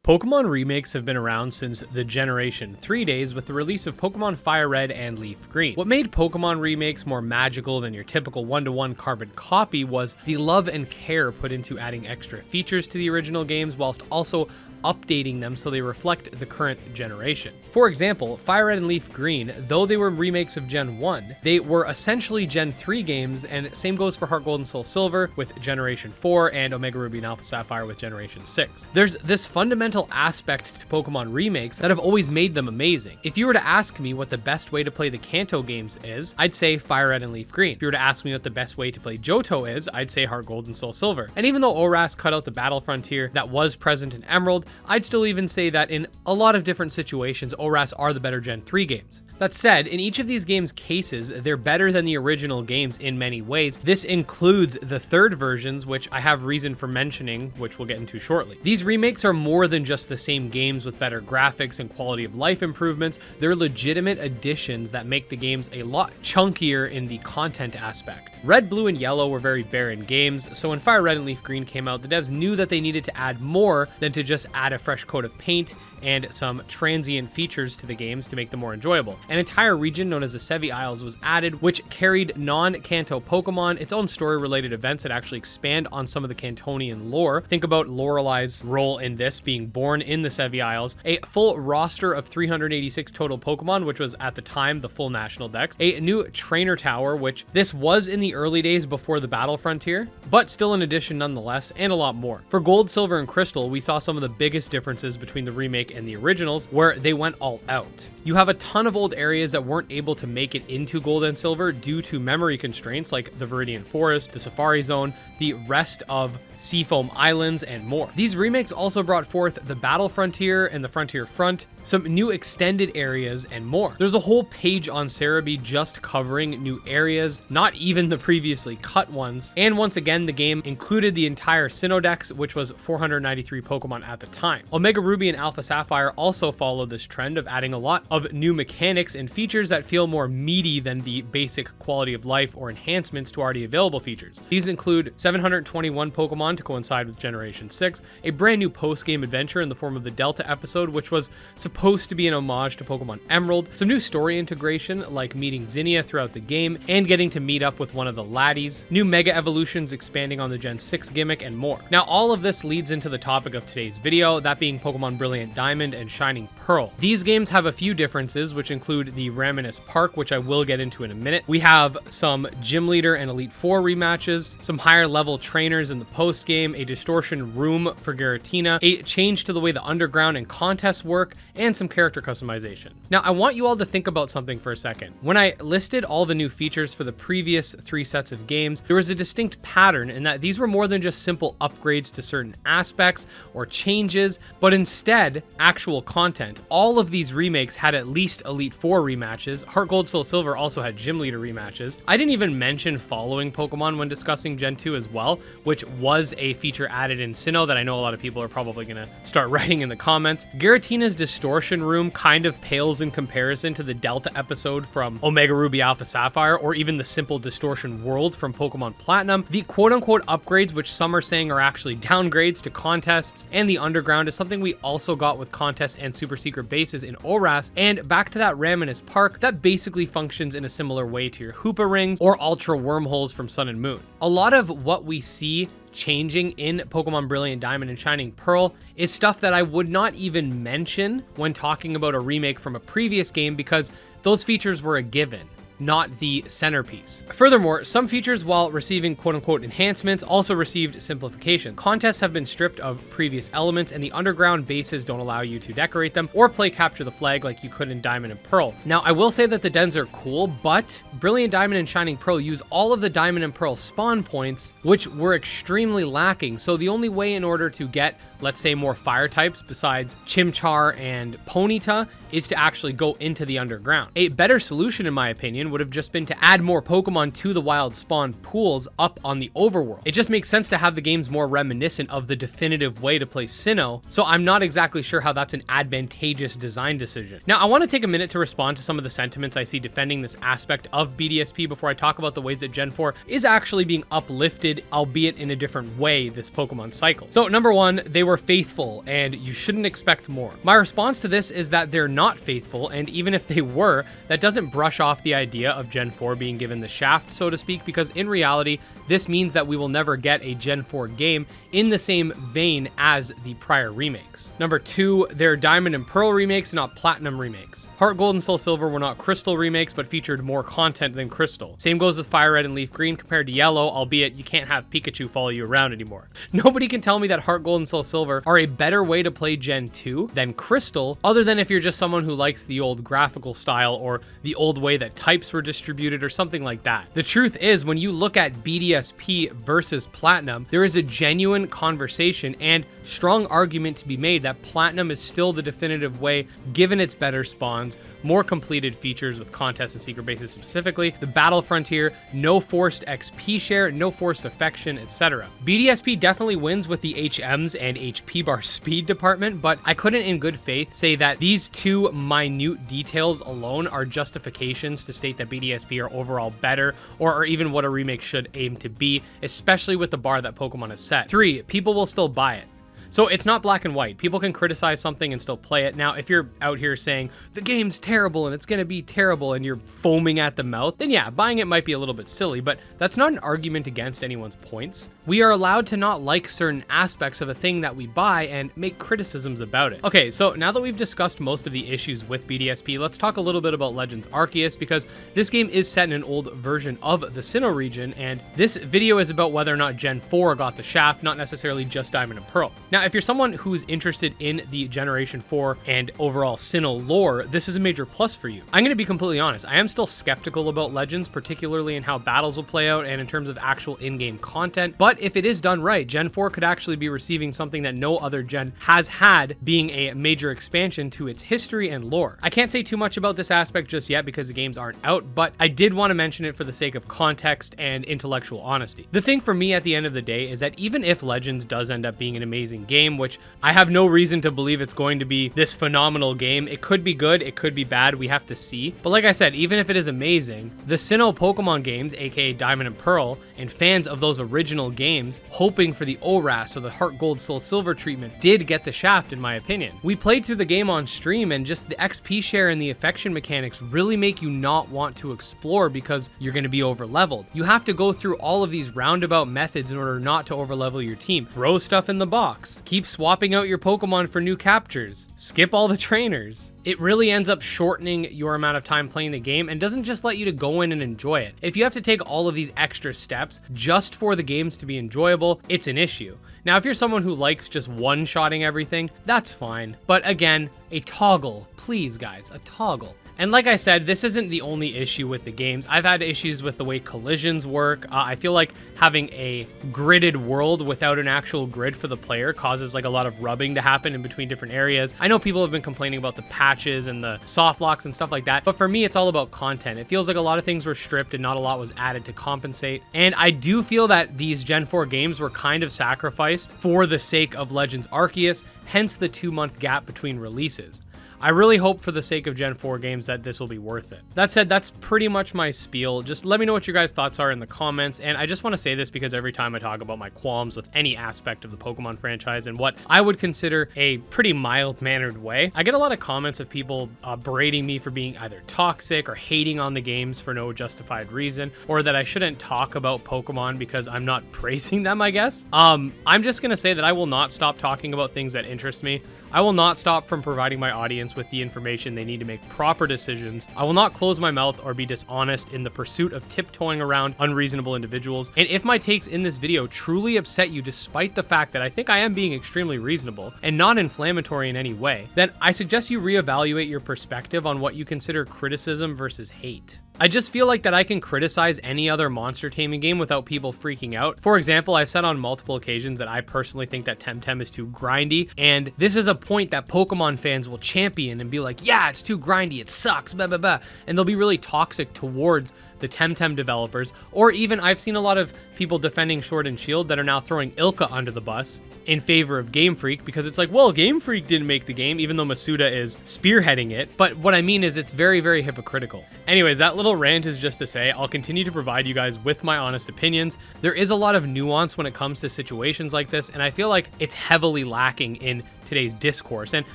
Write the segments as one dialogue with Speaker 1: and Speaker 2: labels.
Speaker 1: Pokemon remakes have been around since the Generation 3 days with the release of Pokemon Fire Red and Leaf Green. What made Pokemon remakes more magical than your typical one-to-one carbon copy was the love and care put into adding extra features to the original games whilst also updating them so they reflect the current generation. For example, Fire Red and Leaf Green, though they were remakes of Gen 1, they were essentially Gen 3 games, and same goes for Heart Gold and Soul Silver with Generation 4 and Omega Ruby and Alpha Sapphire with Generation 6. There's this fundamental aspect to Pokemon remakes that have always made them amazing. If you were to ask me what the best way to play the Kanto games is, I'd say Fire Red and Leaf Green. If you were to ask me what the best way to play Johto is, I'd say Heart Gold and Soul Silver. And even though ORAS cut out the Battle Frontier that was present in Emerald, I'd still even say that in a lot of different situations, ORAS are the better Gen 3 games. That said, in each of these games' cases, they're better than the original games in many ways. This includes the third versions, which I have reason for mentioning, which we'll get into shortly. These remakes are more than just the same games with better graphics and quality of life improvements. They're legitimate additions that make the games a lot chunkier in the content aspect. Red, Blue, and Yellow were very barren games, so when Fire Red and Leaf Green came out, the devs knew that they needed to add more than to just add a fresh coat of paint and some transient features to the games to make them more enjoyable. An entire region known as the Sevi Isles was added, which carried non-Kanto Pokemon, its own story-related events that actually expand on some of the Cantonian lore. Think about Lorelei's role in this, being born in the Sevi Isles, a full roster of 386 total Pokemon, which was at the time the full national dex, a new trainer tower, which this was in the early days before the Battle Frontier, but still an addition nonetheless, and a lot more. For Gold, Silver, and Crystal, we saw some of the biggest differences between the remake and the originals, where they went all out. You have a ton of old areas that weren't able to make it into Gold and Silver due to memory constraints like the Viridian Forest, the Safari Zone, the rest of Seafoam Islands, and more. These remakes also brought forth the Battle Frontier and the Frontier Front, some new extended areas, and more. There's a whole page on Cerebi just covering new areas, not even the previously cut ones. And once again, the game included the entire Sinnoh dex, which was 493 Pokemon at the time. Omega Ruby and Alpha Sapphire also followed this trend of adding a lot of new mechanics and features that feel more meaty than the basic quality of life or enhancements to already available features. These include 721 Pokemon to coincide with Generation 6, a brand new post-game adventure in the form of the Delta episode, which was supposed to be an homage to Pokemon Emerald, some new story integration like meeting Zinnia throughout the game and getting to meet up with one of the laddies, new Mega Evolutions expanding on the Gen 6 gimmick, and more. Now, all of this leads into the topic of today's video, that being Pokemon Brilliant Diamond and Shining Pearl. These games have a few differences, which include the Raminas Park, which I will get into in a minute. We have some Gym Leader and Elite Four rematches, some higher level trainers in the post game, a distortion room for Giratina, a change to the way the underground and contests work, and some character customization. Now, I want you all to think about something for a second. When I listed all the new features for the previous 3 sets of games, there was a distinct pattern in that these were more than just simple upgrades to certain aspects or changes, but instead actual content. All of these remakes had at least Elite Four rematches. Heart Gold, Soul Silver also had Gym Leader rematches. I didn't even mention following Pokemon when discussing Gen 2 as well, which was a feature added in Sinnoh that I know a lot of people are probably going to start writing in the comments. Giratina's Distortion Room kind of pales in comparison to the Delta episode from Omega Ruby Alpha Sapphire, or even the simple Distortion World from Pokemon Platinum. The quote-unquote upgrades, which some are saying are actually downgrades to contests, and the underground is something we also got with contests and super secret bases in ORAS. And back to that Raminas Park, that basically functions in a similar way to your Hoopa Rings or Ultra Wormholes from Sun and Moon. A lot of what we see changing in Pokemon Brilliant Diamond and Shining Pearl is stuff that I would not even mention when talking about a remake from a previous game because those features were a given, not the centerpiece. Furthermore, some features, while receiving quote-unquote enhancements, also received simplification. Contests have been stripped of previous elements, and the underground bases don't allow you to decorate them or play capture the flag like you could in Diamond and Pearl. Now, I will say that the dens are cool, but Brilliant Diamond and Shining Pearl use all of the Diamond and Pearl spawn points, which were extremely lacking. So the only way in order to get, let's say, more fire types besides Chimchar and Ponyta is to actually go into the underground. A better solution, in my opinion, would have just been to add more Pokemon to the wild spawn pools up on the overworld. It just makes sense to have the games more reminiscent of the definitive way to play Sinnoh, so I'm not exactly sure how that's an advantageous design decision. Now, I want to take a minute to respond to some of the sentiments I see defending this aspect of BDSP before I talk about the ways that Gen 4 is actually being uplifted, albeit in a different way, this Pokemon cycle. So number one, they were faithful, and you shouldn't expect more. My response to this is that they're not faithful, and even if they were, that doesn't brush off the idea of Gen 4 being given the shaft, so to speak, because in reality, this means that we will never get a Gen 4 game in the same vein as the prior remakes. Number two, they're Diamond and Pearl remakes, not Platinum remakes. Heart Gold and Soul Silver were not Crystal remakes, but featured more content than Crystal. Same goes with Fire Red and Leaf Green compared to Yellow, albeit you can't have Pikachu follow you around anymore. Nobody can tell me that Heart Gold and Soul Silver are a better way to play Gen 2 than Crystal, other than if you're just someone who likes the old graphical style or the old way that types were distributed or something like that. The truth is, when you look at bdsp versus Platinum, there is a genuine conversation and strong argument to be made that Platinum is still the definitive way, given its better spawns, more completed features with contests and secret bases specifically, the battle frontier, no forced XP share, no forced affection, etc. BDSP definitely wins with the HMs and HP bar speed department, but I couldn't in good faith say that these two minute details alone are justifications to state that BDSP are overall better or are even what a remake should aim to be, especially with the bar that Pokemon has set. 3, people will still buy it. So it's not black and white. People can criticize something and still play it. Now, if you're out here saying the game's terrible and it's going to be terrible and you're foaming at the mouth, then yeah, buying it might be a little bit silly, but that's not an argument against anyone's points. We are allowed to not like certain aspects of a thing that we buy and make criticisms about it. Okay, so now that we've discussed most of the issues with BDSP, let's talk a little bit about Legends Arceus, because this game is set in an old version of the Sinnoh region, and this video is about whether or not Gen 4 got the shaft, not necessarily just Diamond and Pearl. Now, if you're someone who's interested in the Generation 4 and overall Sinnoh lore, this is a major plus for you. I'm going to be completely honest. I am still skeptical about Legends, particularly in how battles will play out and in terms of actual in-game content. But if it is done right, Gen 4 could actually be receiving something that no other gen has had, being a major expansion to its history and lore. I can't say too much about this aspect just yet because the games aren't out, but I did want to mention it for the sake of context and intellectual honesty. The thing for me at the end of the day is that even if Legends does end up being an amazing game, which I have no reason to believe it's going to be this phenomenal game. It could be good, it could be bad, we have to see. But like I said, even if it is amazing, the Sinnoh Pokemon games, aka Diamond and Pearl, and fans of those original games, hoping for the ORAS or the Heart Gold Soul Silver treatment, did get the shaft in my opinion. We played through the game on stream, and just the XP share and the affection mechanics really make you not want to explore because you're going to be over leveled. You have to go through all of these roundabout methods in order not to over level your team. Throw stuff in the box, keep swapping out your Pokemon for new captures, skip all the trainers. It really ends up shortening your amount of time playing the game and doesn't just let you to go in and enjoy it. If you have to take all of these extra steps just for the games to be enjoyable, it's an issue. Now, if you're someone who likes just one-shotting everything, that's fine. But again, a toggle, please guys, a toggle. And like I said, this isn't the only issue with the games. I've had issues with the way collisions work. I feel like having a gridded world without an actual grid for the player causes like a lot of rubbing to happen in between different areas. I know people have been complaining about the patches and the soft locks and stuff like that, but for me, it's all about content. It feels like a lot of things were stripped and not a lot was added to compensate. And I do feel that these Gen 4 games were kind of sacrificed for the sake of Legends Arceus, hence the 2-month gap between releases. I really hope for the sake of Gen 4 games that this will be worth it. That said, that's pretty much my spiel. Just let me know what your guys' thoughts are in the comments, and I just want to say this because every time I talk about my qualms with any aspect of the Pokemon franchise and what I would consider a pretty mild-mannered way, I get a lot of comments of people berating me for being either toxic or hating on the games for no justified reason, or that I shouldn't talk about Pokemon because I'm not praising them, I guess. I'm just going to say that I will not stop talking about things that interest me. I will not stop from providing my audience with the information they need to make proper decisions. I will not close my mouth or be dishonest in the pursuit of tiptoeing around unreasonable individuals. And if my takes in this video truly upset you despite the fact that I think I am being extremely reasonable and not inflammatory in any way, then I suggest you reevaluate your perspective on what you consider criticism versus hate. I just feel like that I can criticize any other monster taming game without people freaking out. For example, I've said on multiple occasions that I personally think that Temtem is too grindy, and this is a point that Pokemon fans will champion and be like, yeah, it's too grindy, it sucks, blah, blah, blah. And they'll be really toxic towards the Temtem developers, or even I've seen a lot of people defending Sword and Shield that are now throwing Ilka under the bus in favor of Game Freak, because it's like, well, Game Freak didn't make the game, even though Masuda is spearheading it. But what I mean is it's very, very hypocritical. Anyways, that little rant is just to say I'll continue to provide you guys with my honest opinions. There is a lot of nuance when it comes to situations like this, and I feel like it's heavily lacking in today's discourse, and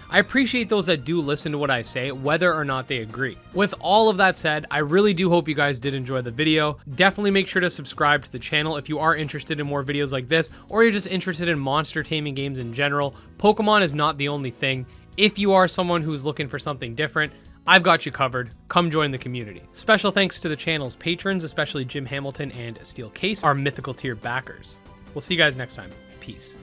Speaker 1: I appreciate those that do listen to what I say, whether or not they agree. With all of that said, I really do hope you guys did enjoy the video. Definitely make sure to subscribe to the channel if you are interested in more videos like this, or you're just interested in monster taming games in general. Pokemon is not the only thing. If you are someone who's looking for something different, I've got you covered. Come join the community. Special thanks to the channel's patrons, especially Jim Hamilton and Steel Case, our mythical tier backers. We'll see you guys next time. Peace.